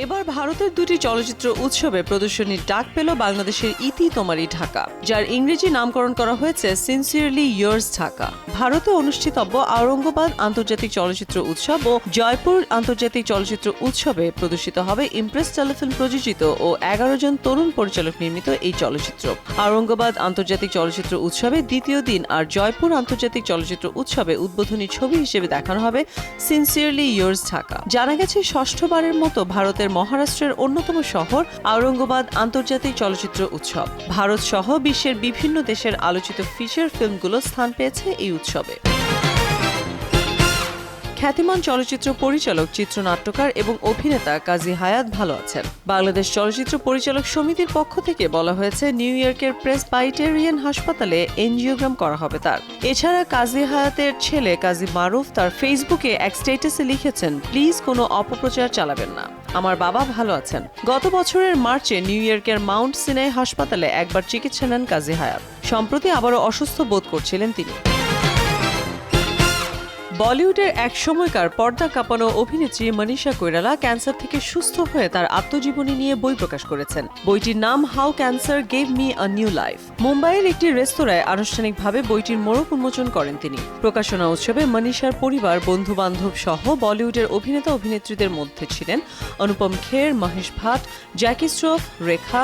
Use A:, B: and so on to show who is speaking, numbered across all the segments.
A: এবার ভারতের দুটি চলচ্চিত্র উৎসবে প্রদর্শনীর ডাক পেল বাংলাদেশের ইতি তোমারি ঢাকা, যার ইংরেজি নামকরণ করা হয়েছে সিনসিয়ারলি ইয়ার্স ঢাকা। ভারতে অনুষ্ঠিতব্য আওরঙ্গাবাদ আন্তর্জাতিক চলচ্চিত্র উৎসব ও জয়পুর আন্তর্জাতিক চলচ্চিত্র উৎসবে প্রদর্শিত হবে ইমপ্রেস টেলিফিল্ম প্রযোজিত ও 11 জন তরুণ পরিচালক নির্মিত এই চলচ্চিত্র। আওরঙ্গাবাদ আন্তর্জাতিক চলচ্চিত্র উৎসবে দ্বিতীয় দিন আর জয়পুর আন্তর্জাতিক চলচ্চিত্র উৎসবে উদ্বোধনী ছবি হিসেবে দেখানো হবে সিনসিয়ারলি ইয়ার্স ঢাকা। জানা গেছে ষষ্ঠবারের মতো ভারতের মহারাষ্ট্রের অন্যতম শহর আওরঙ্গাবাদ আন্তর্জাতিক চলচ্চিত্র উৎসব। ভারত সহ বিশ্বের বিভিন্ন দেশের আলোচিত ফিচার ফিল্মগুলো স্থান পেয়েছে এই উৎসবে। খ্যাতিমান চলচ্চিত্র পরিচালক, চিত্রনাট্যকার এবং অভিনেতা কাজী হায়াত ভালো আছেন। বাংলাদেশ চলচ্চিত্র পরিচালক সমিতির পক্ষ থেকে বলা হয়েছে, নিউ ইয়র্কের প্রেসবাইটেরিয়ান হাসপাতালে এনজিওগ্রাম করা হবে তার। এছাড়া কাজী হায়াতের ছেলে কাজী মারুফ তার ফেসবুকে এক স্ট্যাটাসে লিখেছেন, প্লিজ কোনো অপপ্রচার চালাবেন না, আমার বাবা ভালো আছেন। গত বছরের মার্চে নিউ ইয়র্কের মাউন্ট সিনাই হাসপাতালে একবার চিকিৎসা নেন কাজী হায়াত। সম্প্রতি আবারও অসুস্থ বোধ করছিলেন তিনি। বলিউডের এক সময়কার পর্দা কাঁপানো অভিনেত্রী মনীষা কৈরালা ক্যান্সার থেকে সুস্থ হয়ে তার আত্মজীবনী নিয়ে বই প্রকাশ করেছেন। বইটির নাম how cancer gave me a new life. মুম্বাইয়ের একটি রেস্তোরাঁয় আনুষ্ঠানিকভাবে বইটির মোড়ক উন্মোচন করেন তিনি। প্রকাশনা উৎসবে মনীষার পরিবার, বন্ধু বান্ধব সহ বলিউডের অভিনেতা অভিনেত্রীদের মধ্যে ছিলেন অনুপম খের, মহেশ ভাট, জ্যাকি শ্রফ, রেখা,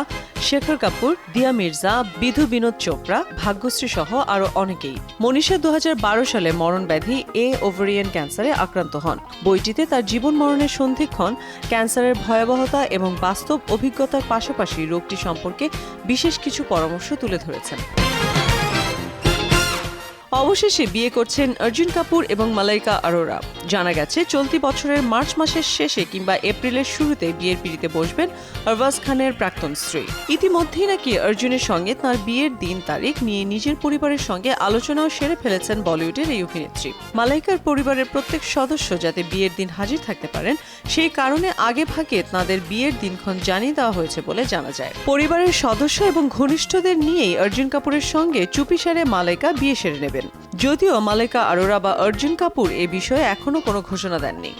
A: শেখর কাপুর, দিয়া মির্জা, বিধু বিনোদ চোপড়া, ভাগ্যশ্রী সহ আরও অনেকেই। মনীষা 2012 সালে মরণব্যাধি ওভারিয়ান ক্যান্সারে আক্রান্ত হন। বইটিতে তার জীবন মরণের সন্ধিক্ষণ, ক্যান্সারের ভয়াবহতা এবং বাস্তব অভিজ্ঞতার পাশাপাশি রোগটি সম্পর্কে বিশেষ কিছু পরামর্শ তুলে ধরেছেন। অবশেষে বিয়ে করছেন অর্জুন কাপুর এবং মালাইকা আরোরা। জানা গেছে, চলতি বছরের মার্চ মাসের শেষে কিংবা এপ্রিলের শুরুতে বিয়ের পিঁড়িতে বসবেন আরবাজ খানের প্রাক্তন স্ত্রী। ইতিমধ্যেই নাকি অর্জুনের সঙ্গে তাঁর বিয়ের দিন তারিখ নিয়ে নিজের পরিবারের সঙ্গে আলোচনাও সেরে ফেলেছেন বলিউডের এই অভিনেত্রী। মালাইকার পরিবারের প্রত্যেক সদস্য যাতে বিয়ের দিন হাজির থাকতে পারেন, সেই কারণে আগে ভাগে তাঁদের বিয়ের দিনক্ষণ জানিয়ে দেওয়া হয়েছে বলে জানা যায়। পরিবারের সদস্য এবং ঘনিষ্ঠদের নিয়েই অর্জুন কাপুরের সঙ্গে চুপিসারে মালাইকা বিয়ে সেরে নেবেন। যদিও মালাইকা আরোরা বা অর্জুন কাপুর এ বিষয়ে এখনো কোনো ঘোষণা দেননি।